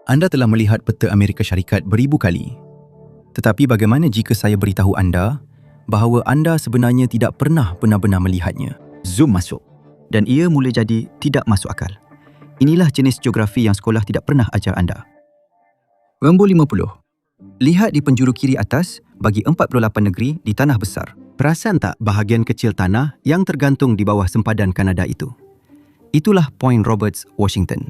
Anda telah melihat peta Amerika Syarikat beribu kali. Tetapi bagaimana jika saya beritahu anda bahawa anda sebenarnya tidak pernah benar-benar melihatnya? Zoom masuk dan ia mula jadi tidak masuk akal. Inilah jenis geografi yang sekolah tidak pernah ajar anda. Rembul 50. Lihat di penjuru kiri atas bagi 48 negeri di tanah besar. Perasan tak bahagian kecil tanah yang tergantung di bawah sempadan Kanada itu? Itulah Point Roberts, Washington.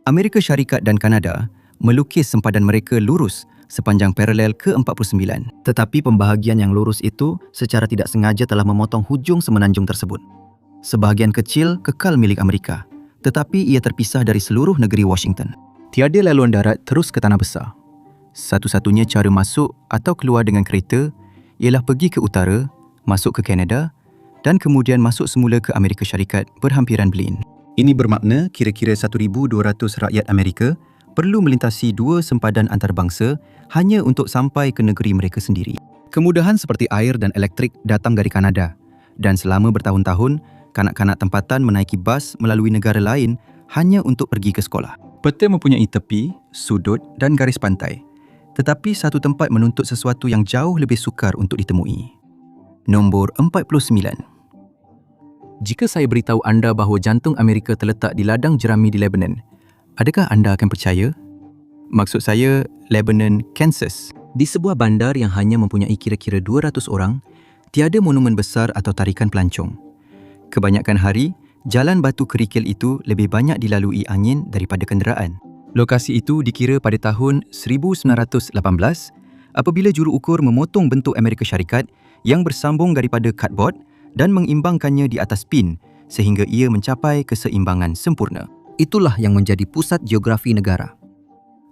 Amerika Syarikat dan Kanada melukis sempadan mereka lurus sepanjang paralel ke-49. Tetapi pembahagian yang lurus itu secara tidak sengaja telah memotong hujung semenanjung tersebut. Sebahagian kecil kekal milik Amerika, tetapi ia terpisah dari seluruh negeri Washington. Tiada laluan darat terus ke tanah besar. Satu-satunya cara masuk atau keluar dengan kereta ialah pergi ke utara, masuk ke Kanada dan kemudian masuk semula ke Amerika Syarikat berhampiran Blaine. Ini bermakna kira-kira 1,200 rakyat Amerika perlu melintasi dua sempadan antarabangsa hanya untuk sampai ke negeri mereka sendiri. Kemudahan seperti air dan elektrik datang dari Kanada dan selama bertahun-tahun, kanak-kanak tempatan menaiki bas melalui negara lain hanya untuk pergi ke sekolah. Peta mempunyai tepi, sudut dan garis pantai. Tetapi satu tempat menuntut sesuatu yang jauh lebih sukar untuk ditemui. Nombor 49. Jika saya beritahu anda bahawa jantung Amerika terletak di ladang jerami di Lebanon, adakah anda akan percaya? Maksud saya, Lebanon, Kansas. Di sebuah bandar yang hanya mempunyai kira-kira 200 orang, tiada monumen besar atau tarikan pelancong. Kebanyakan hari, jalan batu kerikil itu lebih banyak dilalui angin daripada kenderaan. Lokasi itu dikira pada tahun 1918 apabila juru ukur memotong bentuk Amerika Syarikat yang bersambung daripada cardboard dan mengimbangkannya di atas pin sehingga ia mencapai keseimbangan sempurna. Itulah yang menjadi pusat geografi negara.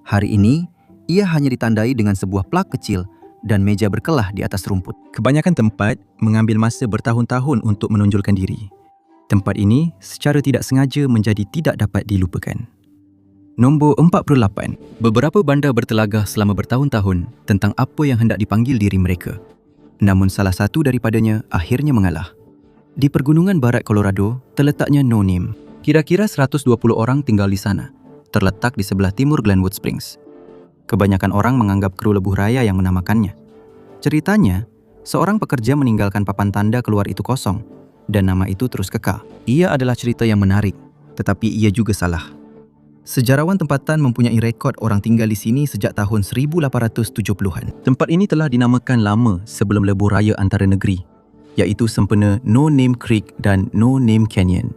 Hari ini, ia hanya ditandai dengan sebuah plak kecil dan meja berkelah di atas rumput. Kebanyakan tempat mengambil masa bertahun-tahun untuk menonjolkan diri. Tempat ini secara tidak sengaja menjadi tidak dapat dilupakan. Nombor 48. Beberapa bandar bertelagah selama bertahun-tahun tentang apa yang hendak dipanggil diri mereka. Namun salah satu daripadanya akhirnya mengalah. Di pergunungan barat Colorado terletaknya No Name. Kira-kira 120 orang tinggal di sana, terletak di sebelah timur Glenwood Springs. Kebanyakan orang menganggap kru lebuh raya yang menamakannya. Ceritanya, seorang pekerja meninggalkan papan tanda keluar itu kosong dan nama itu terus kekal. Ia adalah cerita yang menarik, tetapi ia juga salah. Sejarawan tempatan mempunyai rekod orang tinggal di sini sejak tahun 1870-an. Tempat ini telah dinamakan lama sebelum lebuh raya antara negeri, iaitu sempena No Name Creek dan No Name Canyon.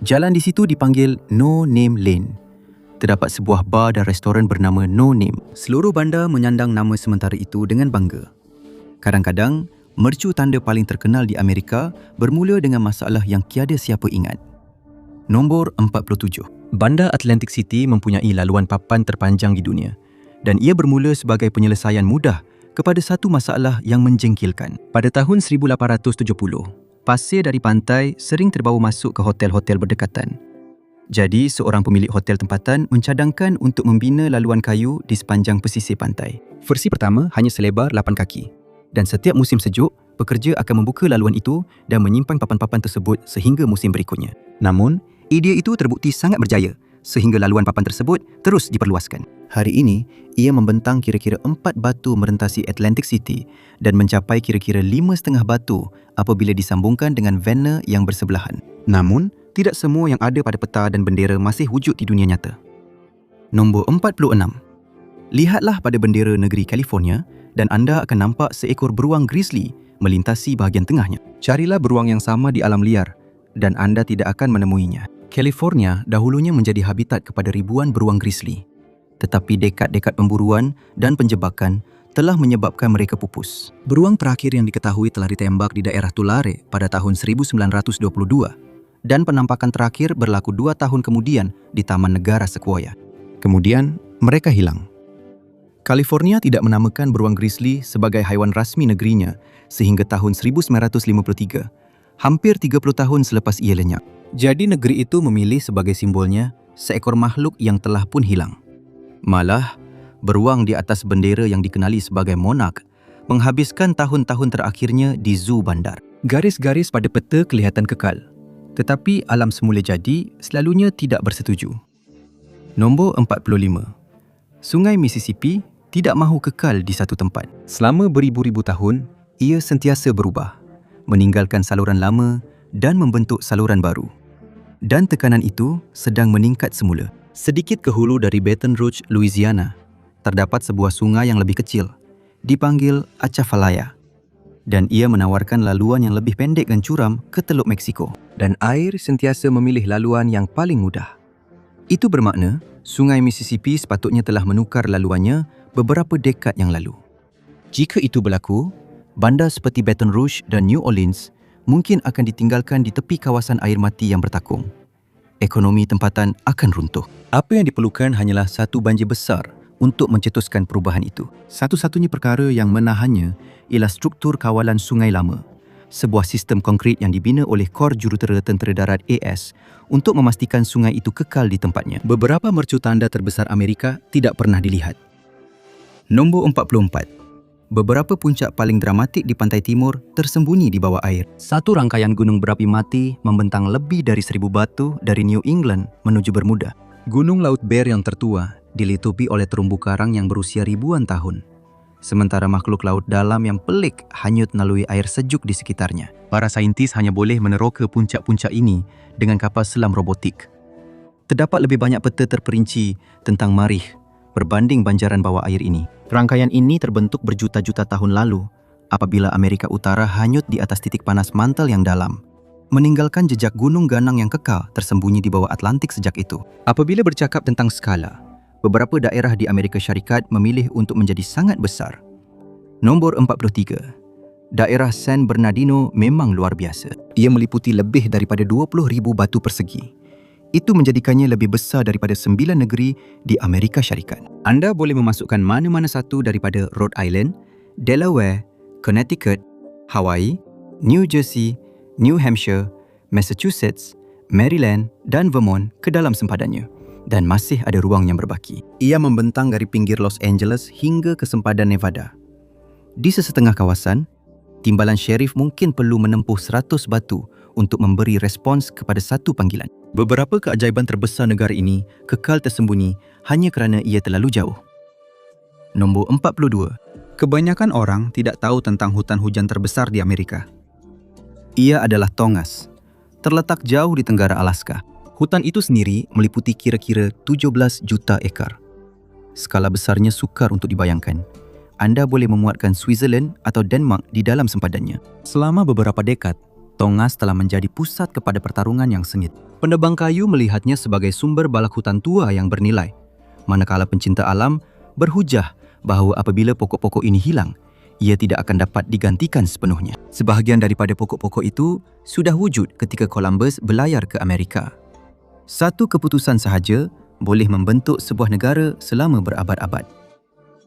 Jalan di situ dipanggil No Name Lane. Terdapat sebuah bar dan restoran bernama No Name. Seluruh bandar menyandang nama sementara itu dengan bangga. Kadang-kadang, mercu tanda paling terkenal di Amerika bermula dengan masalah yang tiada siapa ingat. Nombor 47. Bandar Atlantic City mempunyai laluan papan terpanjang di dunia dan ia bermula sebagai penyelesaian mudah kepada satu masalah yang menjengkelkan. Pada tahun 1870, pasir dari pantai sering terbawa masuk ke hotel-hotel berdekatan. Jadi, seorang pemilik hotel tempatan mencadangkan untuk membina laluan kayu di sepanjang pesisir pantai. Versi pertama hanya selebar 8 kaki dan setiap musim sejuk, pekerja akan membuka laluan itu dan menyimpan papan-papan tersebut sehingga musim berikutnya. Namun, idea itu terbukti sangat berjaya sehingga laluan papan tersebut terus diperluaskan. Hari ini, ia membentang kira-kira 4 batu merentasi Atlantic City dan mencapai kira-kira 5,5 batu apabila disambungkan dengan Vanna yang bersebelahan. Namun, tidak semua yang ada pada peta dan bendera masih wujud di dunia nyata. Nombor 46. Lihatlah pada bendera negeri California dan anda akan nampak seekor beruang grizzly melintasi bahagian tengahnya. Carilah beruang yang sama di alam liar dan anda tidak akan menemuinya. California dahulunya menjadi habitat kepada ribuan beruang grizzly. Tetapi dekad-dekad pemburuan dan penjebakan telah menyebabkan mereka pupus. Beruang terakhir yang diketahui telah ditembak di daerah Tulare pada tahun 1922 dan penampakan terakhir berlaku 2 tahun kemudian di Taman Negara Sequoia. Kemudian, mereka hilang. California tidak menamakan beruang grizzly sebagai haiwan rasmi negerinya sehingga tahun 1953, hampir 30 tahun selepas ia lenyap. Jadi negeri itu memilih sebagai simbolnya seekor makhluk yang telah pun hilang. Malah, beruang di atas bendera yang dikenali sebagai monark menghabiskan tahun-tahun terakhirnya di zoo bandar. Garis-garis pada peta kelihatan kekal, tetapi alam semula jadi selalunya tidak bersetuju. Nombor 45. Sungai Mississippi tidak mahu kekal di satu tempat. Selama beribu-ribu tahun, ia sentiasa berubah, meninggalkan saluran lama dan membentuk saluran baru. Dan tekanan itu sedang meningkat semula. Sedikit ke hulu dari Baton Rouge, Louisiana, terdapat sebuah sungai yang lebih kecil, dipanggil Atchafalaya. Dan ia menawarkan laluan yang lebih pendek dan curam ke Teluk Meksiko. Dan air sentiasa memilih laluan yang paling mudah. Itu bermakna, Sungai Mississippi sepatutnya telah menukar laluannya beberapa dekad yang lalu. Jika itu berlaku, bandar seperti Baton Rouge dan New Orleans mungkin akan ditinggalkan di tepi kawasan air mati yang bertakung. Ekonomi tempatan akan runtuh. Apa yang diperlukan hanyalah satu banjir besar untuk mencetuskan perubahan itu. Satu-satunya perkara yang menahannya ialah struktur kawalan sungai lama, sebuah sistem konkrit yang dibina oleh Kor Jurutera Tentera Darat AS untuk memastikan sungai itu kekal di tempatnya. Beberapa mercu tanda terbesar Amerika tidak pernah dilihat. Nombor 44. Beberapa puncak paling dramatik di pantai timur tersembunyi di bawah air. Satu rangkaian gunung berapi mati membentang lebih dari 1,000 batu dari New England menuju Bermuda. Gunung Laut Bear yang tertua dilitupi oleh terumbu karang yang berusia ribuan tahun. Sementara makhluk laut dalam yang pelik hanyut melalui air sejuk di sekitarnya. Para saintis hanya boleh meneroka puncak-puncak ini dengan kapal selam robotik. Terdapat lebih banyak peta terperinci tentang Marikh berbanding banjaran bawah air ini. Rangkaian ini terbentuk berjuta-juta tahun lalu apabila Amerika Utara hanyut di atas titik panas mantel yang dalam, meninggalkan jejak gunung ganang yang kekal tersembunyi di bawah Atlantik sejak itu. Apabila bercakap tentang skala, beberapa daerah di Amerika Syarikat memilih untuk menjadi sangat besar. Nombor 43. Daerah San Bernardino memang luar biasa. Ia meliputi lebih daripada 20,000 batu persegi. Itu menjadikannya lebih besar daripada 9 negeri di Amerika Syarikat. Anda boleh memasukkan mana-mana satu daripada Rhode Island, Delaware, Connecticut, Hawaii, New Jersey, New Hampshire, Massachusetts, Maryland dan Vermont ke dalam sempadannya. Dan masih ada ruang yang berbaki. Ia membentang dari pinggir Los Angeles hingga ke sempadan Nevada. Di sesetengah kawasan, timbalan syarif mungkin perlu menempuh 100 batu untuk memberi respons kepada satu panggilan. Beberapa keajaiban terbesar negara ini kekal tersembunyi hanya kerana ia terlalu jauh. Nombor 42. Kebanyakan orang tidak tahu tentang hutan hujan terbesar di Amerika. Ia adalah Tongass, terletak jauh di tenggara Alaska. Hutan itu sendiri meliputi kira-kira 17 juta ekar. Skala besarnya sukar untuk dibayangkan. Anda boleh memuatkan Switzerland atau Denmark di dalam sempadannya. Selama beberapa dekad, Tongass telah menjadi pusat kepada pertarungan yang sengit. Penebang kayu melihatnya sebagai sumber balak hutan tua yang bernilai, manakala pencinta alam berhujah bahawa apabila pokok-pokok ini hilang, ia tidak akan dapat digantikan sepenuhnya. Sebahagian daripada pokok-pokok itu sudah wujud ketika Columbus berlayar ke Amerika. Satu keputusan sahaja boleh membentuk sebuah negara selama berabad-abad.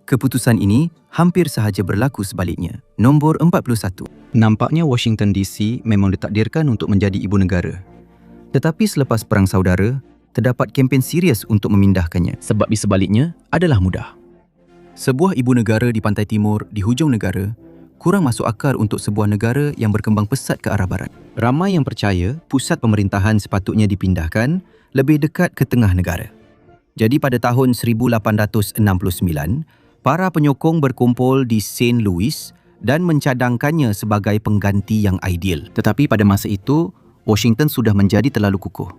Keputusan ini hampir sahaja berlaku sebaliknya. Nombor 41. Nampaknya Washington DC memang ditakdirkan untuk menjadi ibu negara. Tetapi selepas Perang Saudara, terdapat kempen serius untuk memindahkannya. Sebab di sebaliknya adalah mudah. Sebuah ibu negara di pantai timur di hujung negara kurang masuk akal untuk sebuah negara yang berkembang pesat ke arah barat. Ramai yang percaya pusat pemerintahan sepatutnya dipindahkan lebih dekat ke tengah negara. Jadi pada tahun 1869, para penyokong berkumpul di St. Louis dan mencadangkannya sebagai pengganti yang ideal. Tetapi pada masa itu, Washington sudah menjadi terlalu kukuh.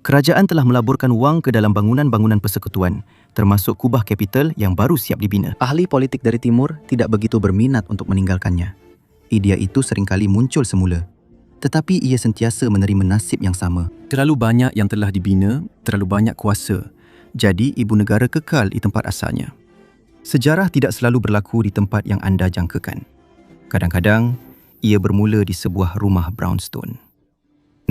Kerajaan telah melaburkan wang ke dalam bangunan-bangunan persekutuan, termasuk kubah Kapitol yang baru siap dibina. Ahli politik dari timur tidak begitu berminat untuk meninggalkannya. Idea itu seringkali muncul semula, tetapi ia sentiasa menerima nasib yang sama. Terlalu banyak yang telah dibina, terlalu banyak kuasa. Jadi ibu negara kekal di tempat asalnya. Sejarah tidak selalu berlaku di tempat yang anda jangkakan. Kadang-kadang, ia bermula di sebuah rumah brownstone.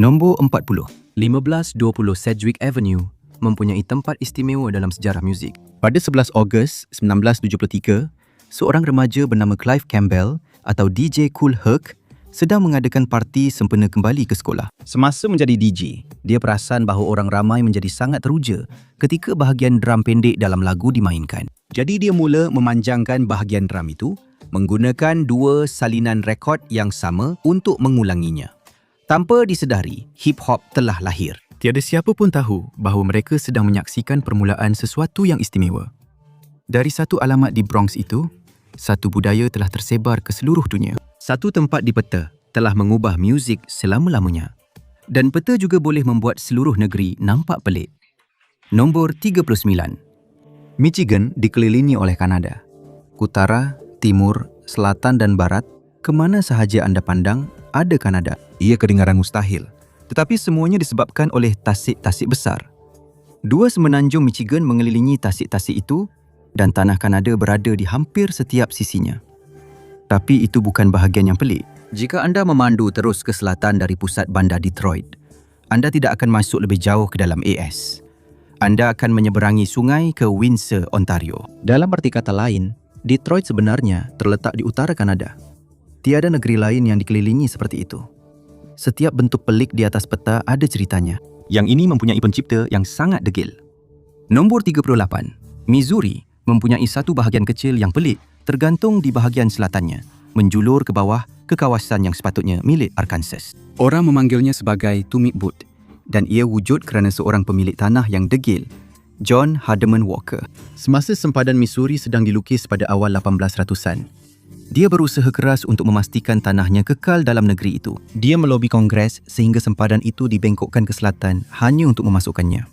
Nombor 40. 1520 Sedgwick Avenue mempunyai tempat istimewa dalam sejarah muzik. Pada 11 Ogos 1973, seorang remaja bernama Clive Campbell atau DJ Kool Herc sedang mengadakan parti sempena kembali ke sekolah. Semasa menjadi DJ, dia perasan bahawa orang ramai menjadi sangat teruja ketika bahagian drum pendek dalam lagu dimainkan. Jadi dia mula memanjangkan bahagian drum itu menggunakan dua salinan rekod yang sama untuk mengulanginya. Tanpa disedari, hip-hop telah lahir. Tiada siapa pun tahu bahawa mereka sedang menyaksikan permulaan sesuatu yang istimewa. Dari satu alamat di Bronx itu, satu budaya telah tersebar ke seluruh dunia. Satu tempat di peta telah mengubah muzik selama-lamanya. Dan peta juga boleh membuat seluruh negeri nampak pelik. Nombor 39. Michigan dikelilingi oleh Kanada. Utara, timur, selatan dan barat, kemana sahaja anda pandang, ada Kanada. Ia kedengaran mustahil, tetapi semuanya disebabkan oleh tasik-tasik besar. Dua semenanjung Michigan mengelilingi tasik-tasik itu dan tanah Kanada berada di hampir setiap sisinya. Tapi itu bukan bahagian yang pelik. Jika anda memandu terus ke selatan dari pusat bandar Detroit, anda tidak akan masuk lebih jauh ke dalam AS. Anda akan menyeberangi sungai ke Windsor, Ontario. Dalam arti kata lain, Detroit sebenarnya terletak di utara Kanada. Tiada negeri lain yang dikelilingi seperti itu. Setiap bentuk pelik di atas peta ada ceritanya. Yang ini mempunyai pencipta yang sangat degil. Nombor 38. Missouri mempunyai satu bahagian kecil yang pelik tergantung di bahagian selatannya, menjulur ke bawah ke kawasan yang sepatutnya milik Arkansas. Orang memanggilnya sebagai Tumit Butte Dan ia wujud kerana seorang pemilik tanah yang degil, John Hardeman Walker. Semasa sempadan Missouri sedang dilukis pada awal 1800-an, Dia berusaha keras untuk memastikan tanahnya kekal dalam negeri itu. Dia melobi Kongres sehingga sempadan itu dibengkokkan ke selatan hanya untuk memasukkannya.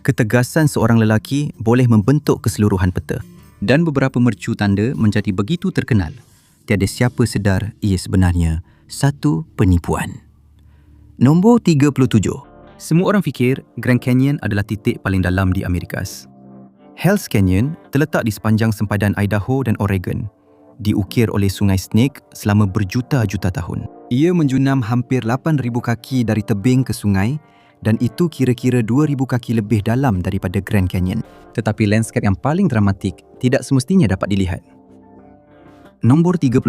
Ketegasan seorang lelaki boleh membentuk keseluruhan peta. Dan beberapa mercu tanda menjadi begitu terkenal, tiada siapa sedar ia sebenarnya satu penipuan. Nombor 37. Semua orang fikir Grand Canyon adalah titik paling dalam di Amerikas. Hell's Canyon terletak di sepanjang sempadan Idaho dan Oregon, diukir oleh Sungai Snake selama berjuta-juta tahun. Ia menjunam hampir 8,000 kaki dari tebing ke sungai dan itu kira-kira 2,000 kaki lebih dalam daripada Grand Canyon. Tetapi landscape yang paling dramatik tidak semestinya dapat dilihat. Nombor 36.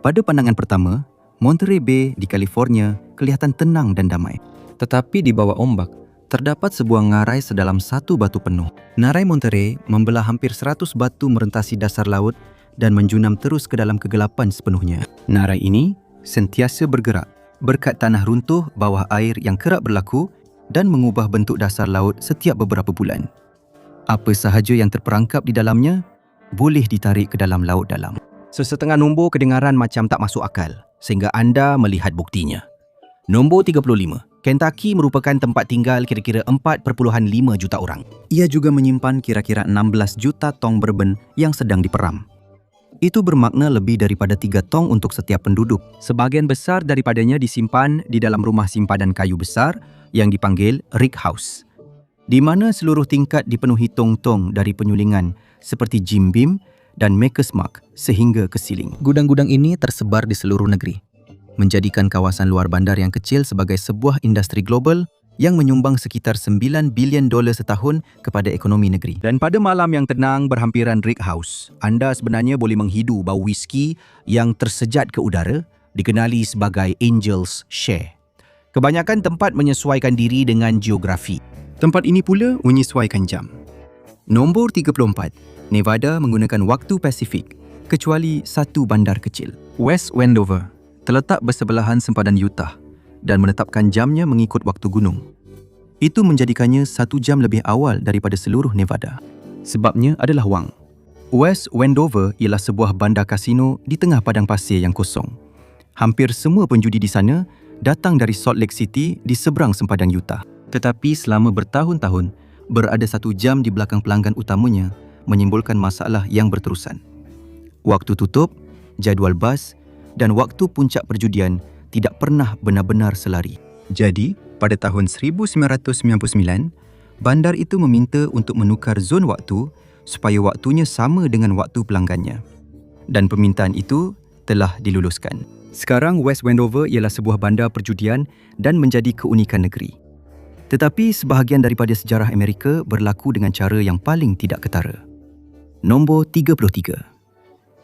Pada pandangan pertama, Monterey Bay di California kelihatan tenang dan damai. Tetapi di bawah ombak, terdapat sebuah ngarai sedalam satu batu penuh. Ngarai Monterey membelah hampir 100 batu merentasi dasar laut dan menjunam terus ke dalam kegelapan sepenuhnya. Ngarai ini sentiasa bergerak berkat tanah runtuh bawah air yang kerap berlaku dan mengubah bentuk dasar laut setiap beberapa bulan. Apa sahaja yang terperangkap di dalamnya boleh ditarik ke dalam laut dalam. Sesetengah nombor kedengaran macam tak masuk akal sehingga anda melihat buktinya. Nombor 35. Kentucky merupakan tempat tinggal kira-kira 4.5 juta orang. Ia juga menyimpan kira-kira 16 juta tong bourbon yang sedang diperam. Itu bermakna lebih daripada 3 tong untuk setiap penduduk. Sebahagian besar daripadanya disimpan di dalam rumah simpanan kayu besar yang dipanggil Rick House, di mana seluruh tingkat dipenuhi tong-tong dari penyulingan seperti Jim Beam dan Maker's Mark sehingga ke siling. Gudang-gudang ini tersebar di seluruh negeri, menjadikan kawasan luar bandar yang kecil sebagai sebuah industri global yang menyumbang sekitar $9 bilion setahun kepada ekonomi negeri. Dan pada malam yang tenang berhampiran Rick House, anda sebenarnya boleh menghidu bau whisky yang tersejat ke udara, dikenali sebagai Angel's Share. Kebanyakan tempat menyesuaikan diri dengan geografi. Tempat ini pula menyesuaikan jam. Nombor 34. Nevada menggunakan waktu Pasifik, kecuali satu bandar kecil, West Wendover, terletak bersebelahan sempadan Utah dan menetapkan jamnya mengikut waktu gunung. Itu menjadikannya 1 jam lebih awal daripada seluruh Nevada. Sebabnya adalah wang. West Wendover ialah sebuah bandar kasino di tengah padang pasir yang kosong. Hampir semua penjudi di sana datang dari Salt Lake City di seberang sempadan Utah. Tetapi selama bertahun-tahun, berada 1 jam di belakang pelanggan utamanya menimbulkan masalah yang berterusan. Waktu tutup, jadual bas dan waktu puncak perjudian tidak pernah benar-benar selari. Jadi, pada tahun 1999, bandar itu meminta untuk menukar zon waktu supaya waktunya sama dengan waktu pelanggannya. Dan permintaan itu telah diluluskan. Sekarang West Wendover ialah sebuah bandar perjudian dan menjadi keunikan negeri. Tetapi sebahagian daripada sejarah Amerika berlaku dengan cara yang paling tidak ketara. Nombor 33.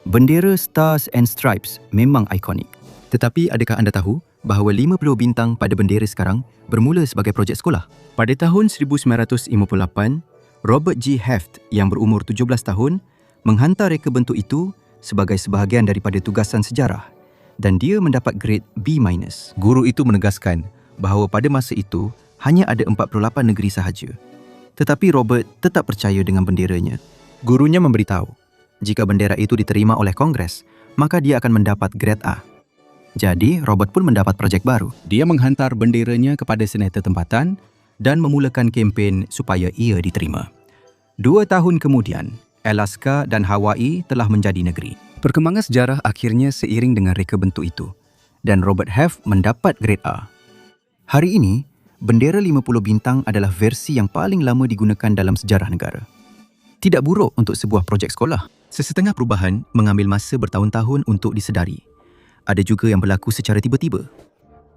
Bendera Stars and Stripes memang ikonik. Tetapi adakah anda tahu bahawa 50 bintang pada bendera sekarang bermula sebagai projek sekolah? Pada tahun 1958, Robert G. Heft yang berumur 17 tahun menghantar reka bentuk itu sebagai sebahagian daripada tugasan sejarah dan dia mendapat grade B-. Guru itu menegaskan bahawa pada masa itu hanya ada 48 negeri sahaja. Tetapi Robert tetap percaya dengan benderanya. Gurunya memberitahu, jika bendera itu diterima oleh Kongres, maka dia akan mendapat grade A. Jadi, Robert pun mendapat projek baru. Dia menghantar benderanya kepada senator tempatan dan memulakan kempen supaya ia diterima. 2 tahun kemudian, Alaska dan Hawaii telah menjadi negeri. Perkembangan sejarah akhirnya seiring dengan reka bentuk itu dan Robert Half mendapat grade A. Hari ini, bendera 50 bintang adalah versi yang paling lama digunakan dalam sejarah negara. Tidak buruk untuk sebuah projek sekolah. Sesetengah perubahan mengambil masa bertahun-tahun untuk disedari. Ada juga yang berlaku secara tiba-tiba.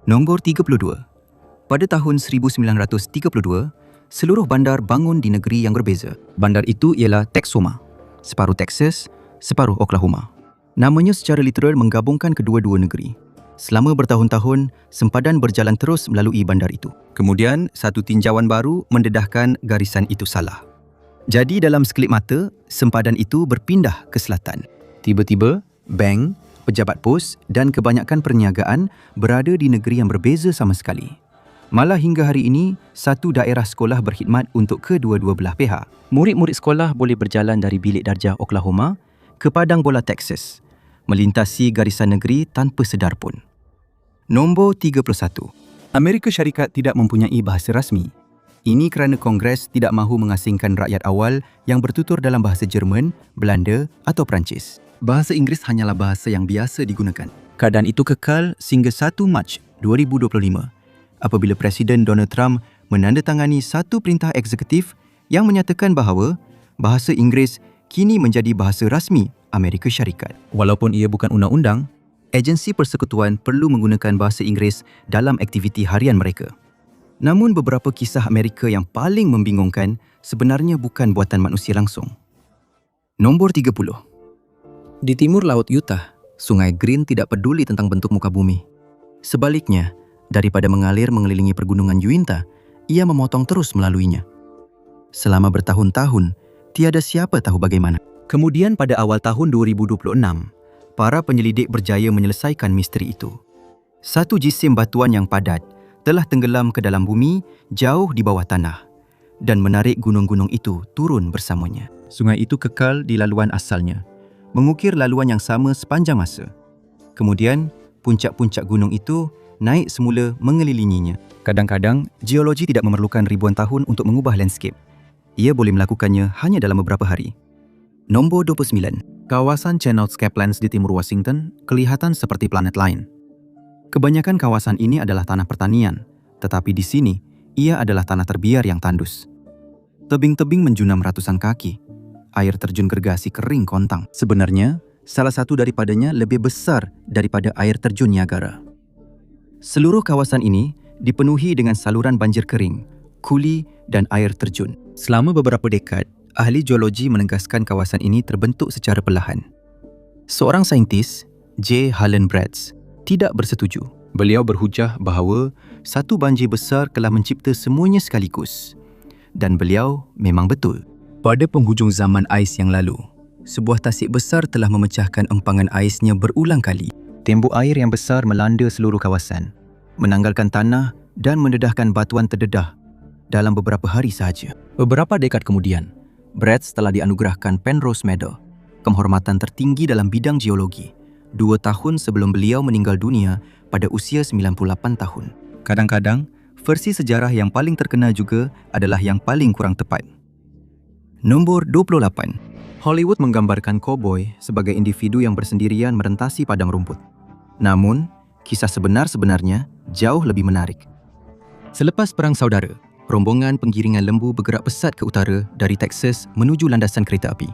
Nombor 32. Pada tahun 1932, seluruh bandar bangun di negeri yang berbeza. Bandar itu ialah Texoma, Separuh Texas, separuh Oklahoma. Namanya secara literal menggabungkan kedua-dua negeri. Selama bertahun-tahun, sempadan berjalan terus melalui bandar itu. Kemudian, satu tinjauan baru mendedahkan garisan itu salah. Jadi dalam sekelip mata, sempadan itu berpindah ke selatan. Tiba-tiba, bank, Pejabat pos dan kebanyakan perniagaan berada di negeri yang berbeza sama sekali. Malah hingga hari ini, satu daerah sekolah berkhidmat untuk kedua-dua belah pihak. Murid-murid sekolah boleh berjalan dari bilik darjah Oklahoma ke padang bola Texas, melintasi garisan negeri tanpa sedar pun. Nombor 31. Amerika Syarikat tidak mempunyai bahasa rasmi. Ini kerana Kongres tidak mahu mengasingkan rakyat awal yang bertutur dalam bahasa Jerman, Belanda atau Perancis. Bahasa Inggeris hanyalah bahasa yang biasa digunakan. Keadaan itu kekal sehingga 1 Mac 2025 apabila Presiden Donald Trump menandatangani satu perintah eksekutif yang menyatakan bahawa bahasa Inggeris kini menjadi bahasa rasmi Amerika Syarikat. Walaupun ia bukan undang-undang, agensi persekutuan perlu menggunakan bahasa Inggeris dalam aktiviti harian mereka. Namun beberapa kisah Amerika yang paling membingungkan sebenarnya bukan buatan manusia langsung. Nombor 30. Di timur laut Utah, Sungai Green tidak peduli tentang bentuk muka bumi. Sebaliknya, daripada mengalir mengelilingi pergunungan Uinta, ia memotong terus melaluinya. Selama bertahun-tahun, tiada siapa tahu bagaimana. Kemudian pada awal tahun 2026, para penyelidik berjaya menyelesaikan misteri itu. Satu jisim batuan yang padat telah tenggelam ke dalam bumi jauh di bawah tanah dan menarik gunung-gunung itu turun bersamanya. Sungai itu kekal di laluan asalnya, mengukir laluan yang sama sepanjang masa. Kemudian, puncak-puncak gunung itu naik semula mengelilinginya. Kadang-kadang, geologi tidak memerlukan ribuan tahun untuk mengubah landscape. Ia boleh melakukannya hanya dalam beberapa hari. Nombor 29. Kawasan Channel Scapelands di timur Washington kelihatan seperti planet lain. Kebanyakan kawasan ini adalah tanah pertanian, tetapi di sini, ia adalah tanah terbiar yang tandus. Tebing-tebing menjunam ratusan kaki. Air terjun gergasi kering kontang. Sebenarnya, salah satu daripadanya lebih besar daripada air terjun Niagara. Seluruh kawasan ini dipenuhi dengan saluran banjir kering, kuli dan air terjun. Selama beberapa dekad, ahli geologi menegaskan kawasan ini terbentuk secara perlahan. Seorang saintis, J. Harlan Bratz, tidak bersetuju. Beliau berhujah bahawa satu banjir besar telah mencipta semuanya sekaligus. Dan beliau memang betul. Pada penghujung zaman ais yang lalu, sebuah tasik besar telah memecahkan empangan aisnya berulang kali. Tembok air yang besar melanda seluruh kawasan, menanggalkan tanah dan mendedahkan batuan terdedah dalam beberapa hari sahaja. Beberapa dekad kemudian, Bratz telah dianugerahkan Penrose Medal, kehormatan tertinggi dalam bidang geologi, 2 tahun sebelum beliau meninggal dunia pada usia 98 tahun. Kadang-kadang, versi sejarah yang paling terkenal juga adalah yang paling kurang tepat. Nombor 28. Hollywood menggambarkan koboi sebagai individu yang bersendirian merentasi padang rumput. Namun, kisah sebenar-sebenarnya jauh lebih menarik. Selepas Perang Saudara, rombongan penggiringan lembu bergerak pesat ke utara dari Texas menuju landasan kereta api.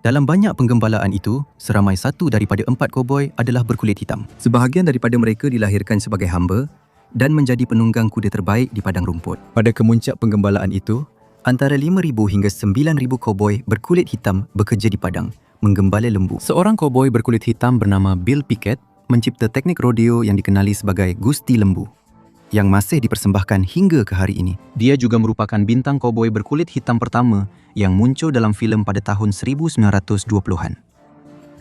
Dalam banyak penggembalaan itu, seramai 1 daripada 4 koboi adalah berkulit hitam. Sebahagian daripada mereka dilahirkan sebagai hamba dan menjadi penunggang kuda terbaik di padang rumput. Pada kemuncak penggembalaan itu, antara 5,000 hingga 9,000 koboi berkulit hitam bekerja di padang, menggembala lembu. Seorang koboi berkulit hitam bernama Bill Pickett mencipta teknik rodeo yang dikenali sebagai Gusti Lembu, yang masih dipersembahkan hingga ke hari ini. Dia juga merupakan bintang koboi berkulit hitam pertama yang muncul dalam filem pada tahun 1920-an.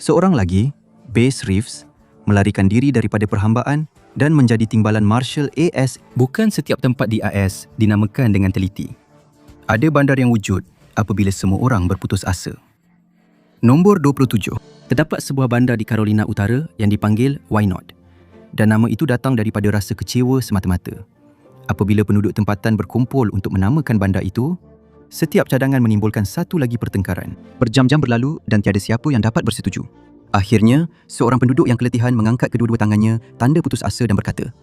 Seorang lagi, Bass Reeves, melarikan diri daripada perhambaan dan menjadi timbalan Marshal AS. Bukan setiap tempat di AS dinamakan dengan teliti. Ada bandar yang wujud apabila semua orang berputus asa. Nombor 27. Terdapat sebuah bandar di Carolina Utara yang dipanggil Why Not? Dan nama itu datang daripada rasa kecewa semata-mata. Apabila penduduk tempatan berkumpul untuk menamakan bandar itu, setiap cadangan menimbulkan satu lagi pertengkaran. Berjam-jam berlalu dan tiada siapa yang dapat bersetuju. Akhirnya, seorang penduduk yang keletihan mengangkat kedua-dua tangannya tanda putus asa dan berkata,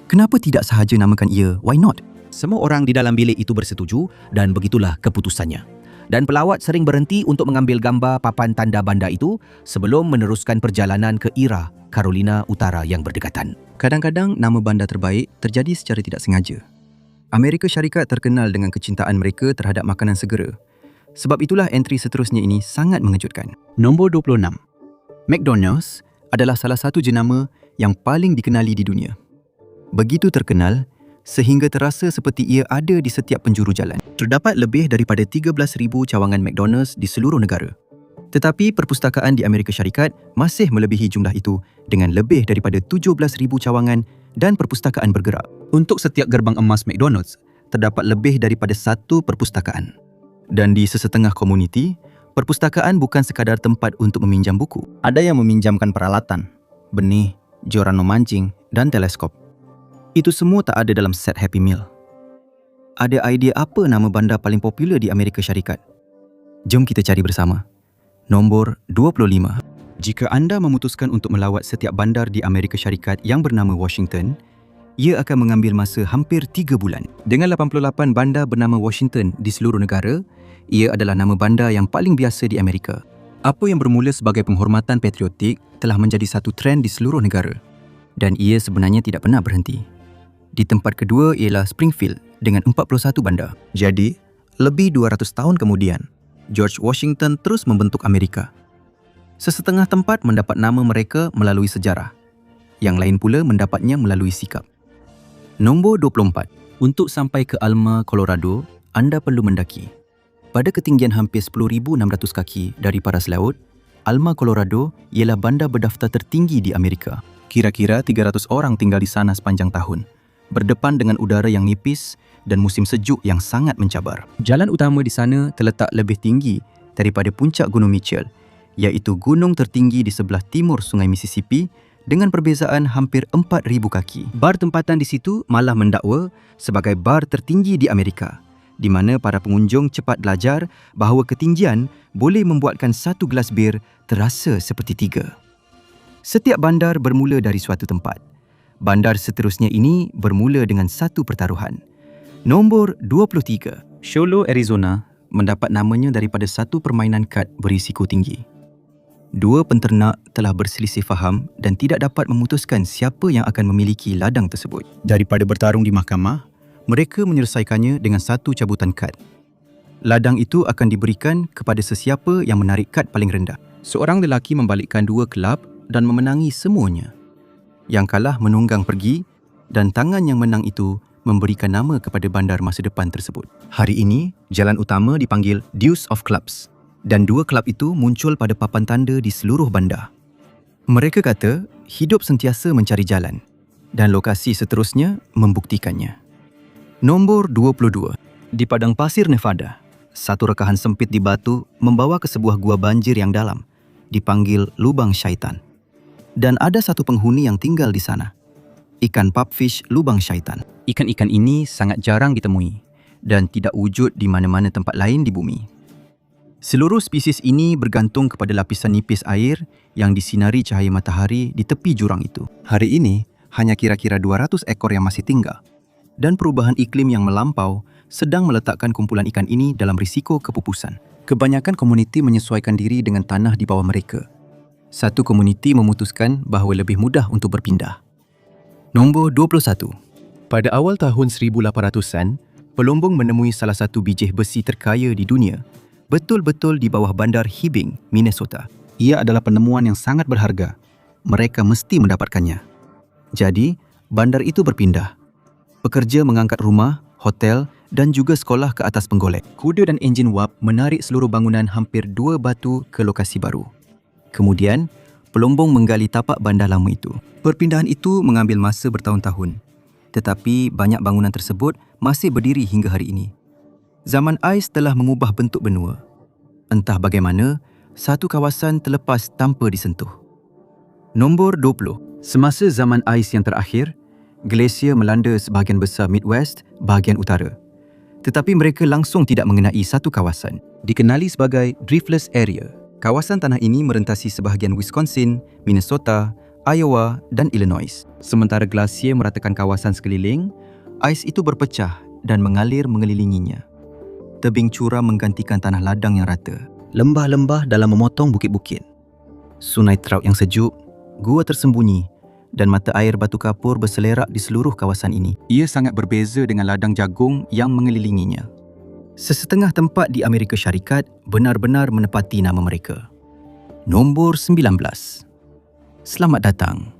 "Kenapa tidak sahaja namakan ia Why Not?" Semua orang di dalam bilik itu bersetuju dan begitulah keputusannya. Dan pelawat sering berhenti untuk mengambil gambar papan tanda bandar itu sebelum meneruskan perjalanan ke Ira, Carolina Utara yang berdekatan. Kadang-kadang nama bandar terbaik terjadi secara tidak sengaja. Amerika Syarikat terkenal dengan kecintaan mereka terhadap makanan segera. Sebab itulah entri seterusnya ini sangat mengejutkan. Nombor 26. McDonald's adalah salah satu jenama yang paling dikenali di dunia. Begitu terkenal sehingga terasa seperti ia ada di setiap penjuru jalan. Terdapat lebih daripada 13,000 cawangan McDonald's di seluruh negara. Tetapi perpustakaan di Amerika Syarikat masih melebihi jumlah itu dengan lebih daripada 17,000 cawangan dan perpustakaan bergerak. Untuk setiap gerbang emas McDonald's, terdapat lebih daripada satu perpustakaan. Dan di sesetengah komuniti, perpustakaan bukan sekadar tempat untuk meminjam buku. Ada yang meminjamkan peralatan, benih, joran memancing dan teleskop. Itu semua tak ada dalam set Happy Meal. Ada idea apa nama bandar paling popular di Amerika Syarikat? Jom kita cari bersama. Nombor 25. Jika anda memutuskan untuk melawat setiap bandar di Amerika Syarikat yang bernama Washington, ia akan mengambil masa hampir 3 bulan. Dengan 88 bandar bernama Washington di seluruh negara, ia adalah nama bandar yang paling biasa di Amerika. Apa yang bermula sebagai penghormatan patriotik telah menjadi satu trend di seluruh negara. Dan ia sebenarnya tidak pernah berhenti. Di tempat kedua ialah Springfield dengan 41 bandar. Jadi, lebih 200 tahun kemudian, George Washington terus membentuk Amerika. Sesetengah tempat mendapat nama mereka melalui sejarah. Yang lain pula mendapatnya melalui sikap. Nombor 24. Untuk sampai ke Alma, Colorado, anda perlu mendaki. Pada ketinggian hampir 10,600 kaki dari paras laut, Alma, Colorado ialah bandar berdaftar tertinggi di Amerika. Kira-kira 300 orang tinggal di sana sepanjang tahun, berdepan dengan udara yang nipis dan musim sejuk yang sangat mencabar. Jalan utama di sana terletak lebih tinggi daripada puncak Gunung Mitchell, iaitu gunung tertinggi di sebelah timur Sungai Mississippi dengan perbezaan hampir 4,000 kaki. Bar tempatan di situ malah mendakwa sebagai bar tertinggi di Amerika, di mana para pengunjung cepat belajar bahawa ketinggian boleh membuatkan satu gelas bir terasa seperti 3. Setiap bandar bermula dari suatu tempat. Bandar seterusnya ini bermula dengan satu pertaruhan. Nombor 23. Sholo, Arizona mendapat namanya daripada satu permainan kad berisiko tinggi. Dua penternak telah berselisih faham dan tidak dapat memutuskan siapa yang akan memiliki ladang tersebut. Daripada bertarung di mahkamah, mereka menyelesaikannya dengan satu cabutan kad. Ladang itu akan diberikan kepada sesiapa yang menarik kad paling rendah. Seorang lelaki membalikkan 2 kelab dan memenangi semuanya. Yang kalah menunggang pergi dan tangan yang menang itu memberikan nama kepada bandar masa depan tersebut. Hari ini, jalan utama dipanggil Deuce of Clubs dan 2 kelab itu muncul pada papan tanda di seluruh bandar. Mereka kata hidup sentiasa mencari jalan dan lokasi seterusnya membuktikannya. Nombor 22. Di padang pasir Nevada, satu rekahan sempit di batu membawa ke sebuah gua banjir yang dalam, dipanggil Lubang Syaitan. Dan ada satu penghuni yang tinggal di sana, ikan pupfish lubang syaitan. Ikan-ikan ini sangat jarang ditemui dan tidak wujud di mana-mana tempat lain di bumi. Seluruh spesies ini bergantung kepada lapisan nipis air yang disinari cahaya matahari di tepi jurang itu. Hari ini, hanya kira-kira 200 ekor yang masih tinggal. Dan perubahan iklim yang melampau sedang meletakkan kumpulan ikan ini dalam risiko kepupusan. Kebanyakan komuniti menyesuaikan diri dengan tanah di bawah mereka. Satu komuniti memutuskan bahawa lebih mudah untuk berpindah. Nombor 21. Pada awal tahun 1800-an, pelombong menemui salah satu bijih besi terkaya di dunia, betul-betul di bawah bandar Hibbing, Minnesota. Ia adalah penemuan yang sangat berharga. Mereka mesti mendapatkannya. Jadi, bandar itu berpindah. Pekerja mengangkat rumah, hotel dan juga sekolah ke atas penggolek. Kuda dan enjin wap menarik seluruh bangunan hampir 2 batu ke lokasi baru. Kemudian, Pelombong menggali tapak bandar lama itu. Perpindahan itu mengambil masa bertahun-tahun. Tetapi banyak bangunan tersebut masih berdiri hingga hari ini. Zaman ais telah mengubah bentuk benua. Entah bagaimana, satu kawasan terlepas tanpa disentuh. Nombor 20. Semasa zaman ais yang terakhir, glasier melanda sebahagian besar Midwest bahagian utara. Tetapi mereka langsung tidak mengenai satu kawasan. Dikenali sebagai Driftless Area. Kawasan tanah ini merentasi sebahagian Wisconsin, Minnesota, Iowa dan Illinois. Sementara glasier meratakan kawasan sekeliling, ais itu berpecah dan mengalir mengelilinginya. Tebing curam menggantikan tanah ladang yang rata. Lembah-lembah dalam memotong bukit-bukit. Sungai Trout yang sejuk, gua tersembunyi dan mata air batu kapur berselerak di seluruh kawasan ini. Ia sangat berbeza dengan ladang jagung yang mengelilinginya. Sesetengah tempat di Amerika Syarikat benar-benar menepati nama mereka. Nombor 19. Selamat datang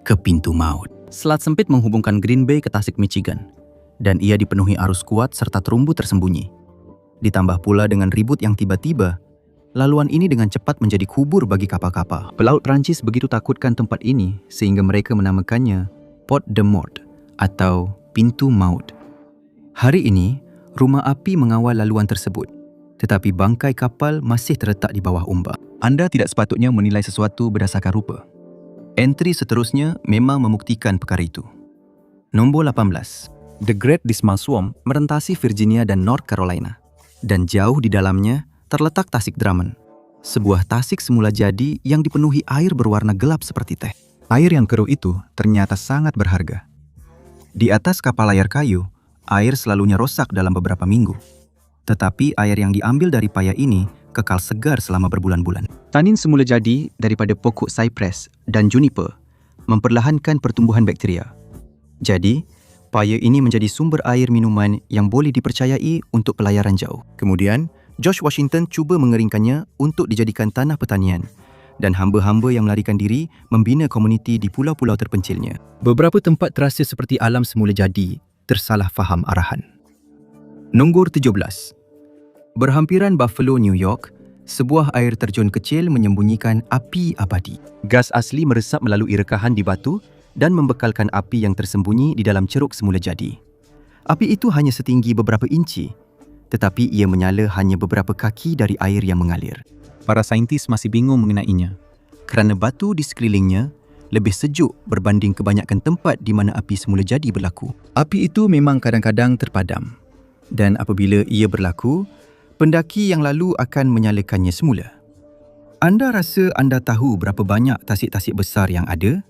ke pintu maut. Selat sempit menghubungkan Green Bay ke Tasik, Michigan, dan ia dipenuhi arus kuat serta terumbu tersembunyi. Ditambah pula dengan ribut yang tiba-tiba, laluan ini dengan cepat menjadi kubur bagi kapal-kapal. Pelaut Perancis begitu takutkan tempat ini sehingga mereka menamakannya Port de Mort atau Pintu Maut. Hari ini, rumah api mengawal laluan tersebut, tetapi bangkai kapal masih terletak di bawah ombak. Anda tidak sepatutnya menilai sesuatu berdasarkan rupa. Entry seterusnya memang membuktikan perkara itu. Nombor 18. The Great Dismal Swamp merentasi Virginia dan North Carolina, dan jauh di dalamnya terletak Tasik Drummond, sebuah tasik semula jadi yang dipenuhi air berwarna gelap seperti teh. Air yang keruh itu ternyata sangat berharga. Di atas kapal layar kayu, air selalunya rosak dalam beberapa minggu. Tetapi air yang diambil dari paya ini kekal segar selama berbulan-bulan. Tanin semula jadi daripada pokok cypress dan juniper memperlahankan pertumbuhan bakteria. Jadi, paya ini menjadi sumber air minuman yang boleh dipercayai untuk pelayaran jauh. Kemudian, George Washington cuba mengeringkannya untuk dijadikan tanah pertanian dan hamba-hamba yang melarikan diri membina komuniti di pulau-pulau terpencilnya. Beberapa tempat terasa seperti alam semula jadi tersalah faham arahan. Nombor 17. Berhampiran Buffalo, New York, sebuah air terjun kecil menyembunyikan api abadi. Gas asli meresap melalui rekahan di batu dan membekalkan api yang tersembunyi di dalam ceruk semula jadi. Api itu hanya setinggi beberapa inci, tetapi ia menyala hanya beberapa kaki dari air yang mengalir. Para saintis masih bingung mengenainya, kerana batu di sekelilingnya lebih sejuk berbanding kebanyakan tempat di mana api semula jadi berlaku. Api itu memang kadang-kadang terpadam, dan apabila ia berlaku, pendaki yang lalu akan menyalakannya semula. Anda rasa anda tahu berapa banyak tasik-tasik besar yang ada?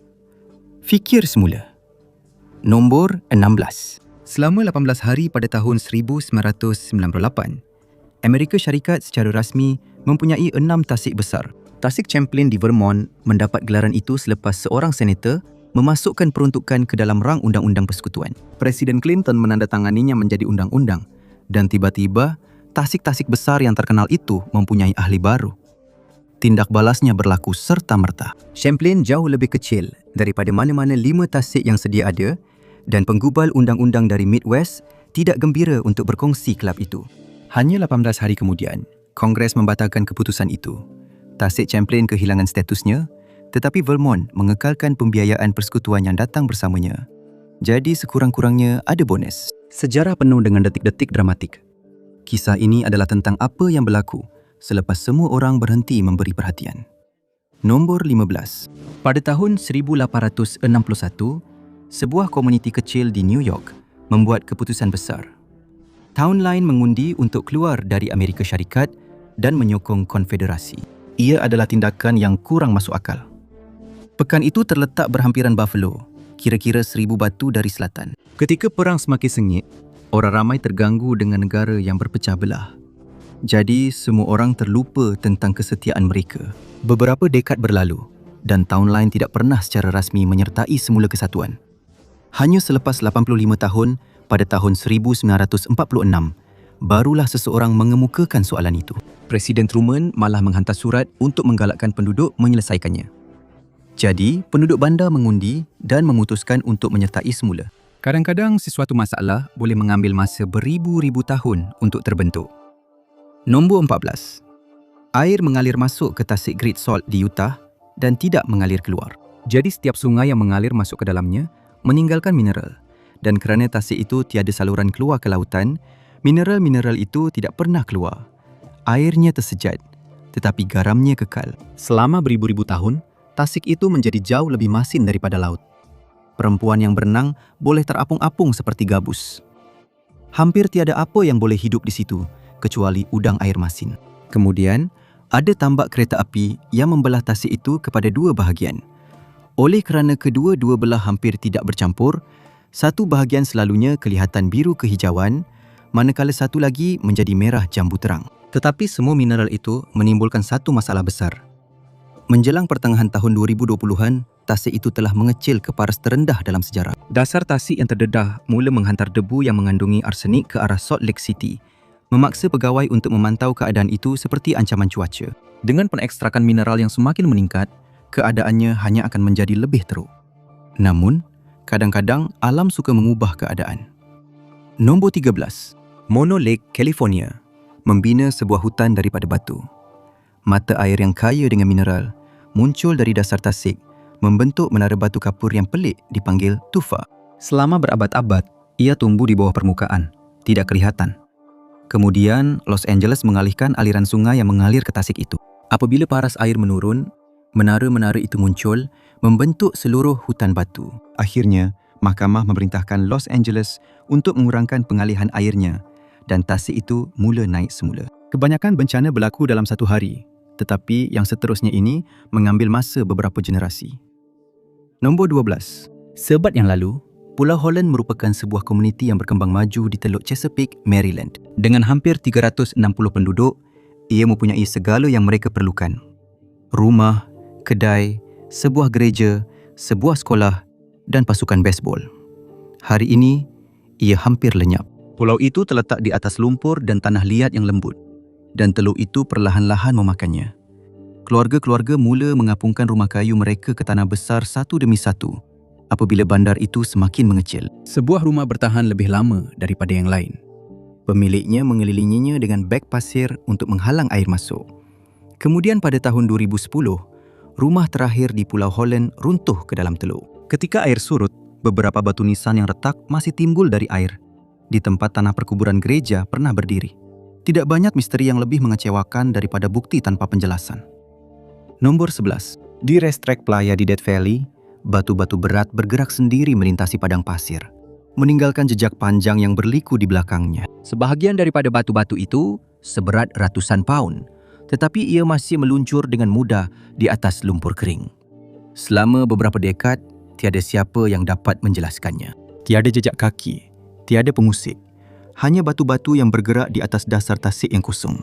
Fikir semula. Nombor 16. Selama 18 hari pada tahun 1998, Amerika Syarikat secara rasmi mempunyai 6 tasik besar. Tasik Champlain di Vermont mendapat gelaran itu selepas seorang senator memasukkan peruntukan ke dalam rang undang-undang persekutuan. Presiden Clinton menandatanganinya menjadi undang-undang dan tiba-tiba tasik-tasik besar yang terkenal itu mempunyai ahli baru. Tindak balasnya berlaku serta-merta. Champlain jauh lebih kecil daripada mana-mana 5 tasik yang sedia ada dan penggubal undang-undang dari Midwest tidak gembira untuk berkongsi kelab itu. Hanya 18 hari kemudian, Kongres membatalkan keputusan itu. Tasik Champlain kehilangan statusnya, tetapi Vermont mengekalkan pembiayaan persekutuan yang datang bersamanya. Jadi sekurang-kurangnya ada bonus. Sejarah penuh dengan detik-detik dramatik. Kisah ini adalah tentang apa yang berlaku selepas semua orang berhenti memberi perhatian. Nombor 15. Pada tahun 1861, sebuah komuniti kecil di New York membuat keputusan besar. Town lain mengundi untuk keluar dari Amerika Syarikat dan menyokong konfederasi. Ia adalah tindakan yang kurang masuk akal. Pekan itu terletak berhampiran Buffalo, kira-kira 1000 batu dari selatan. Ketika perang semakin sengit, orang ramai terganggu dengan negara yang berpecah belah. Jadi, semua orang terlupa tentang kesetiaan mereka. Beberapa dekad berlalu dan Town lain tidak pernah secara rasmi menyertai semula kesatuan. Hanya selepas 85 tahun, pada tahun 1946, barulah seseorang mengemukakan soalan itu. Presiden Truman malah menghantar surat untuk menggalakkan penduduk menyelesaikannya. Jadi, penduduk bandar mengundi dan memutuskan untuk menyertai semula. Kadang-kadang sesuatu masalah boleh mengambil masa beribu-ribu tahun untuk terbentuk. Nombor 14. Air mengalir masuk ke tasik Great Salt di Utah dan tidak mengalir keluar. Jadi setiap sungai yang mengalir masuk ke dalamnya meninggalkan mineral, dan kerana tasik itu tiada saluran keluar ke lautan, mineral-mineral itu tidak pernah keluar. Airnya tersejat, tetapi garamnya kekal. Selama beribu-ribu tahun, tasik itu menjadi jauh lebih masin daripada laut. Perempuan yang berenang boleh terapung-apung seperti gabus. Hampir tiada apa yang boleh hidup di situ, kecuali udang air masin. Kemudian, ada tambak kereta api yang membelah tasik itu kepada dua bahagian. Oleh kerana kedua-dua belah hampir tidak bercampur, satu bahagian selalunya kelihatan biru kehijauan, manakala satu lagi menjadi merah jambu terang. Tetapi semua mineral itu menimbulkan satu masalah besar. Menjelang pertengahan tahun 2020-an, tasik itu telah mengecil ke paras terendah dalam sejarah. Dasar tasik yang terdedah mula menghantar debu yang mengandungi arsenik ke arah Salt Lake City, memaksa pegawai untuk memantau keadaan itu seperti ancaman cuaca. Dengan pengekstrakan mineral yang semakin meningkat, keadaannya hanya akan menjadi lebih teruk. Namun, kadang-kadang alam suka mengubah keadaan. Nombor 13. Mono Lake, California, membina sebuah hutan daripada batu. Mata air yang kaya dengan mineral muncul dari dasar tasik, membentuk menara batu kapur yang pelik dipanggil tufa. Selama berabad-abad, ia tumbuh di bawah permukaan, tidak kelihatan. Kemudian, Los Angeles mengalihkan aliran sungai yang mengalir ke tasik itu. Apabila paras air menurun, menara-menara itu muncul, membentuk seluruh hutan batu. Akhirnya, mahkamah memerintahkan Los Angeles untuk mengurangkan pengalihan airnya dan tasik itu mula naik semula. Kebanyakan bencana berlaku dalam satu hari, tetapi yang seterusnya ini mengambil masa beberapa generasi. Nombor 12. Seabad yang lalu, Pulau Holland merupakan sebuah komuniti yang berkembang maju di Teluk Chesapeake, Maryland. Dengan hampir 360 penduduk, ia mempunyai segala yang mereka perlukan. Rumah, kedai, sebuah gereja, sebuah sekolah dan pasukan baseball. Hari ini, ia hampir lenyap. Pulau itu terletak di atas lumpur dan tanah liat yang lembut, dan teluk itu perlahan-lahan memakannya. Keluarga-keluarga mula mengapungkan rumah kayu mereka ke tanah besar satu demi satu apabila bandar itu semakin mengecil. Sebuah rumah bertahan lebih lama daripada yang lain. Pemiliknya mengelilinginya dengan beg pasir untuk menghalang air masuk. Kemudian pada tahun 2010, rumah terakhir di Pulau Holland runtuh ke dalam teluk. Ketika air surut, beberapa batu nisan yang retak masih timbul dari air. Di tempat tanah perkuburan gereja pernah berdiri. Tidak banyak misteri yang lebih mengecewakan daripada bukti tanpa penjelasan. Nombor 11. Di Racetrack Playa di Death Valley, batu-batu berat bergerak sendiri melintasi padang pasir, meninggalkan jejak panjang yang berliku di belakangnya. Sebahagian daripada batu-batu itu seberat ratusan paun, tetapi ia masih meluncur dengan mudah di atas lumpur kering. Selama beberapa dekad, tiada siapa yang dapat menjelaskannya. Tiada jejak kaki, tiada pengusik. Hanya batu-batu yang bergerak di atas dasar tasik yang kosong.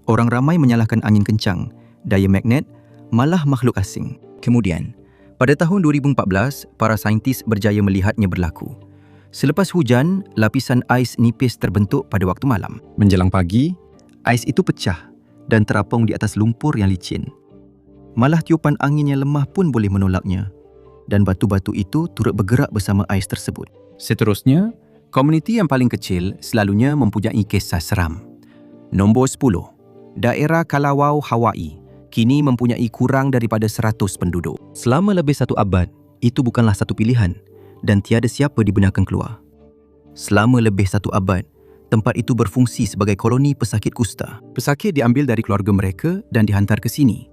Orang ramai menyalahkan angin kencang, daya magnet, malah makhluk asing. Kemudian, pada tahun 2014, para saintis berjaya melihatnya berlaku. Selepas hujan, lapisan ais nipis terbentuk pada waktu malam. Menjelang pagi, ais itu pecah dan terapung di atas lumpur yang licin. Malah tiupan angin yang lemah pun boleh menolaknya, dan batu-batu itu turut bergerak bersama ais tersebut. Seterusnya, komuniti yang paling kecil selalunya mempunyai kisah seram. Nombor 10. Daerah Kalawao, Hawaii, kini mempunyai kurang daripada 100 penduduk. Selama lebih satu abad, itu bukanlah satu pilihan dan tiada siapa dibenarkan keluar. Selama lebih satu abad, tempat itu berfungsi sebagai koloni pesakit kusta. Pesakit diambil dari keluarga mereka dan dihantar ke sini.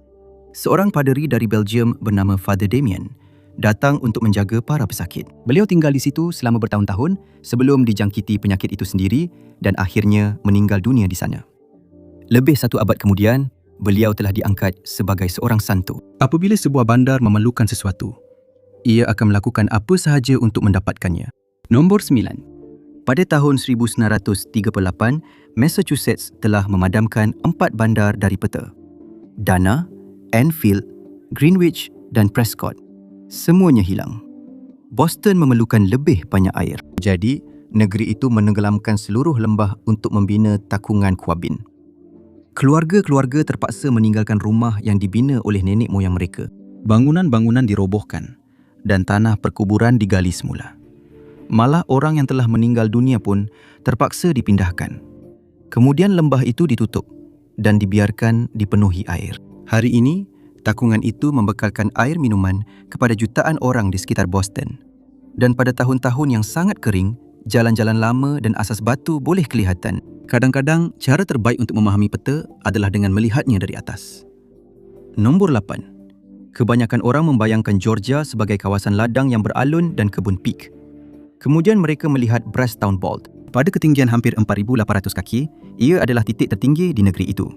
Seorang paderi dari Belgium bernama Father Damien datang untuk menjaga para pesakit. Beliau tinggal di situ selama bertahun-tahun sebelum dijangkiti penyakit itu sendiri dan akhirnya meninggal dunia di sana. Lebih satu abad kemudian, beliau telah diangkat sebagai seorang santo. Apabila sebuah bandar memerlukan sesuatu, ia akan melakukan apa sahaja untuk mendapatkannya. Nombor 9. Pada tahun 1938, Massachusetts telah memadamkan 4 bandar dari peta. Dana, Enfield, Greenwich dan Prescott. Semuanya hilang. Boston memerlukan lebih banyak air. Jadi, negeri itu menenggelamkan seluruh lembah untuk membina takungan Quabbin. Keluarga-keluarga terpaksa meninggalkan rumah yang dibina oleh nenek moyang mereka. Bangunan-bangunan dirobohkan dan tanah perkuburan digali semula. Malah orang yang telah meninggal dunia pun terpaksa dipindahkan. Kemudian lembah itu ditutup dan dibiarkan dipenuhi air. Hari ini, Takungan itu membekalkan air minuman kepada jutaan orang di sekitar Boston. Dan pada tahun-tahun yang sangat kering, jalan-jalan lama dan asas batu boleh kelihatan. Kadang-kadang, cara terbaik untuk memahami peta adalah dengan melihatnya dari atas. Nombor 8. Kebanyakan orang membayangkan Georgia sebagai kawasan ladang yang beralun dan kebun pik. Kemudian mereka melihat Brasstown Bald. Pada ketinggian hampir 4,800 kaki, ia adalah titik tertinggi di negeri itu.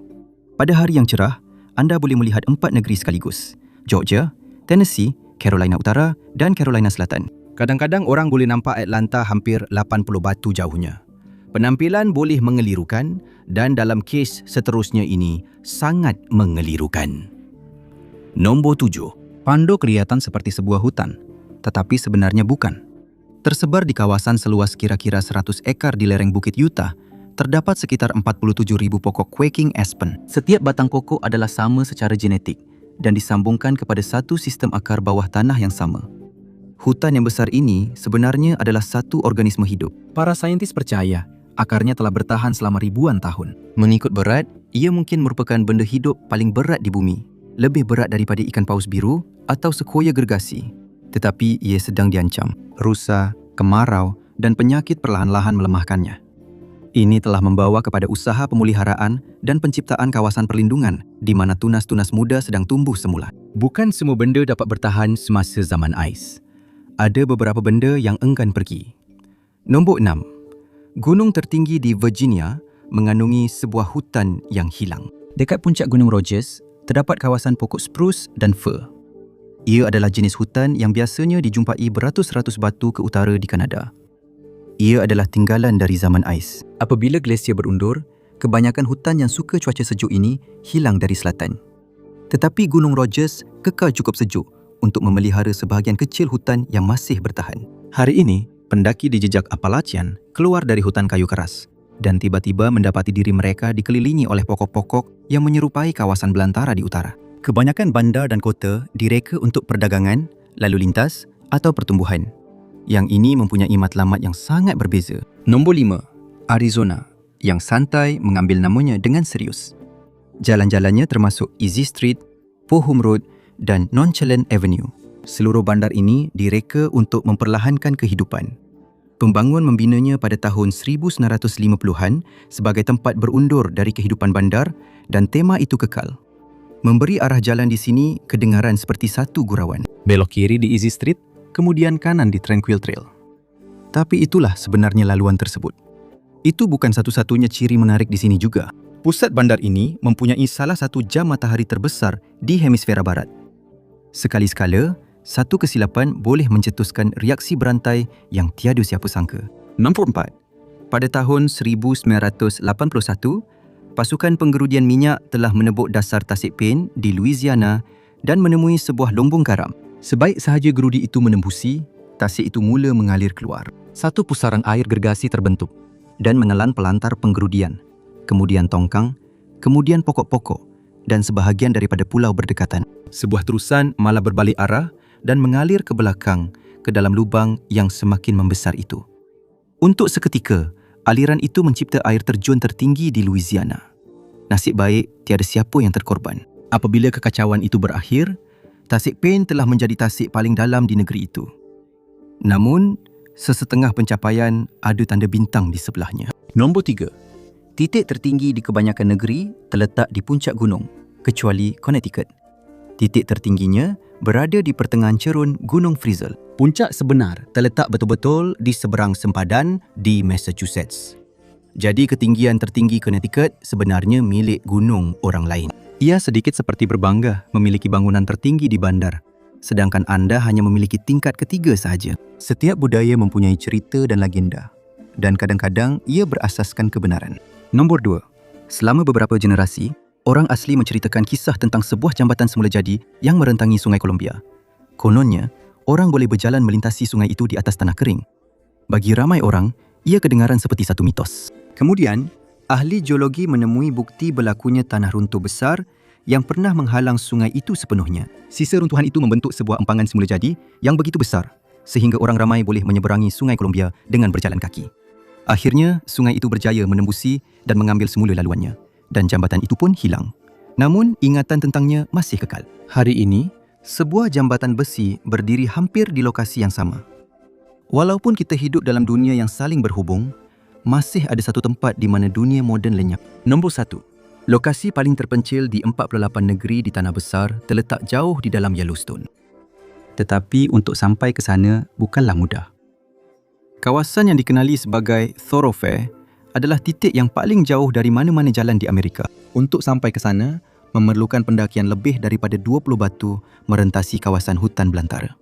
Pada hari yang cerah, anda boleh melihat 4 negeri sekaligus: Georgia, Tennessee, Carolina Utara dan Carolina Selatan. Kadang-kadang orang boleh nampak Atlanta hampir 80 batu jauhnya. Penampilan boleh mengelirukan dan dalam kes seterusnya ini sangat mengelirukan. Nombor 7. Pando kelihatan seperti sebuah hutan, tetapi sebenarnya bukan. Tersebar di kawasan seluas kira-kira 100 ekar di lereng Bukit Utah, terdapat sekitar 47,000 pokok quaking aspen. Setiap batang pokok adalah sama secara genetik dan disambungkan kepada satu sistem akar bawah tanah yang sama. Hutan yang besar ini sebenarnya adalah satu organisme hidup. Para saintis percaya akarnya telah bertahan selama ribuan tahun. Mengikut berat, ia mungkin merupakan benda hidup paling berat di bumi, lebih berat daripada ikan paus biru atau sequoia gergasi. Tetapi ia sedang diancam. Rusa, kemarau dan penyakit perlahan-lahan melemahkannya. Ini telah membawa kepada usaha pemeliharaan dan penciptaan kawasan perlindungan di mana tunas-tunas muda sedang tumbuh semula. Bukan semua benda dapat bertahan semasa zaman ais. Ada beberapa benda yang enggan pergi. Nombor 6. Gunung tertinggi di Virginia mengandungi sebuah hutan yang hilang. Dekat puncak Gunung Rogers, terdapat kawasan pokok spruce dan fir. Ia adalah jenis hutan yang biasanya dijumpai beratus-ratus batu ke utara di Kanada. Ia adalah tinggalan dari zaman ais. Apabila glasier berundur, kebanyakan hutan yang suka cuaca sejuk ini hilang dari selatan. Tetapi Gunung Rogers kekal cukup sejuk untuk memelihara sebahagian kecil hutan yang masih bertahan. Hari ini, pendaki di jejak Appalachian keluar dari hutan kayu keras dan tiba-tiba mendapati diri mereka dikelilingi oleh pokok-pokok yang menyerupai kawasan belantara di utara. Kebanyakan bandar dan kota direka untuk perdagangan, lalu lintas atau pertumbuhan. Yang ini mempunyai matlamat yang sangat berbeza. Nombor 5. Arizona, yang santai mengambil namanya dengan serius. Jalan-jalannya termasuk Easy Street, Pohum Road dan Nonchalant Avenue. Seluruh bandar ini direka untuk memperlahankan kehidupan. Pembangun membinanya pada tahun 1950-an sebagai tempat berundur dari kehidupan bandar dan tema itu kekal. Memberi arah jalan di sini kedengaran seperti satu gurauan. Belok kiri di Easy Street, kemudian kanan di Tranquil Trail. Tapi itulah sebenarnya laluan tersebut. Itu bukan satu-satunya ciri menarik di sini juga. Pusat bandar ini mempunyai salah satu jam matahari terbesar di hemisfera barat. Sekali-sekala, satu kesilapan boleh mencetuskan reaksi berantai yang tiada siapa sangka. Nombor 4. Pada tahun 1981, pasukan penggerudian minyak telah menebuk dasar Tasik Paine di Louisiana dan menemui sebuah lumbung garam. Sebaik sahaja gerudi itu menembusi, tasik itu mula mengalir keluar. Satu pusaran air gergasi terbentuk dan menelan pelantar penggerudian, kemudian tongkang, kemudian pokok-pokok dan sebahagian daripada pulau berdekatan. Sebuah terusan malah berbalik arah dan mengalir ke belakang ke dalam lubang yang semakin membesar itu. Untuk seketika, aliran itu mencipta air terjun tertinggi di Louisiana. Nasib baik, tiada siapa yang terkorban. Apabila kekacauan itu berakhir, Tasik Paine telah menjadi tasik paling dalam di negeri itu. Namun, sesetengah pencapaian ada tanda bintang di sebelahnya. Nombor 3. Titik tertinggi di kebanyakan negeri terletak di puncak gunung, kecuali Connecticut. Titik tertingginya berada di pertengahan cerun Gunung Frizzle. Puncak sebenar terletak betul-betul di seberang sempadan di Massachusetts. Jadi ketinggian tertinggi Connecticut sebenarnya milik gunung orang lain. Ia sedikit seperti berbangga memiliki bangunan tertinggi di bandar, sedangkan anda hanya memiliki tingkat ketiga sahaja. Setiap budaya mempunyai cerita dan legenda, dan kadang-kadang ia berasaskan kebenaran. Nombor 2. Selama beberapa generasi, orang asli menceritakan kisah tentang sebuah jambatan semula jadi yang merentangi Sungai Columbia. Kononnya, orang boleh berjalan melintasi sungai itu di atas tanah kering. Bagi ramai orang, ia kedengaran seperti satu mitos. Kemudian, ahli geologi menemui bukti berlakunya tanah runtuh besar yang pernah menghalang sungai itu sepenuhnya. Sisa runtuhan itu membentuk sebuah empangan semula jadi yang begitu besar, sehingga orang ramai boleh menyeberangi Sungai Columbia dengan berjalan kaki. Akhirnya, sungai itu berjaya menembusi dan mengambil semula laluannya, dan jambatan itu pun hilang. Namun, ingatan tentangnya masih kekal. Hari ini, sebuah jambatan besi berdiri hampir di lokasi yang sama. Walaupun kita hidup dalam dunia yang saling berhubung, masih ada satu tempat di mana dunia moden lenyap. Nombor 1. Lokasi paling terpencil di 48 negeri di Tanah Besar terletak jauh di dalam Yellowstone. Tetapi untuk sampai ke sana bukanlah mudah. Kawasan yang dikenali sebagai Thoroughfare adalah titik yang paling jauh dari mana-mana jalan di Amerika. Untuk sampai ke sana, memerlukan pendakian lebih daripada 20 batu merentasi kawasan hutan belantara.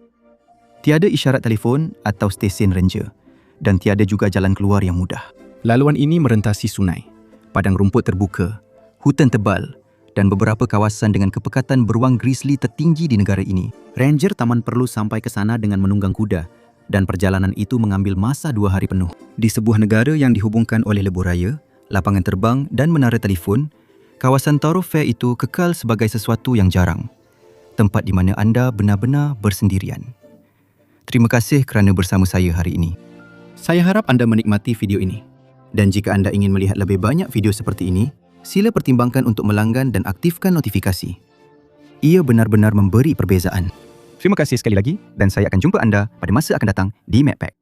Tiada isyarat telefon atau stesen ranger dan tiada juga jalan keluar yang mudah. Laluan ini merentasi sungai, Padang rumput terbuka, hutan tebal dan beberapa kawasan dengan kepekatan beruang grizzly tertinggi di negara ini. Ranger taman perlu sampai ke sana dengan menunggang kuda dan perjalanan itu mengambil masa 2 hari penuh. Di sebuah negara yang dihubungkan oleh lebuh raya, lapangan terbang dan menara telefon, kawasan Thoroughfare itu kekal sebagai sesuatu yang jarang. Tempat di mana anda benar-benar bersendirian. Terima kasih kerana bersama saya hari ini. Saya harap anda menikmati video ini. Dan jika anda ingin melihat lebih banyak video seperti ini, sila pertimbangkan untuk melanggan dan aktifkan notifikasi. Ia benar-benar memberi perbezaan. Terima kasih sekali lagi dan saya akan jumpa anda pada masa akan datang di MedPack.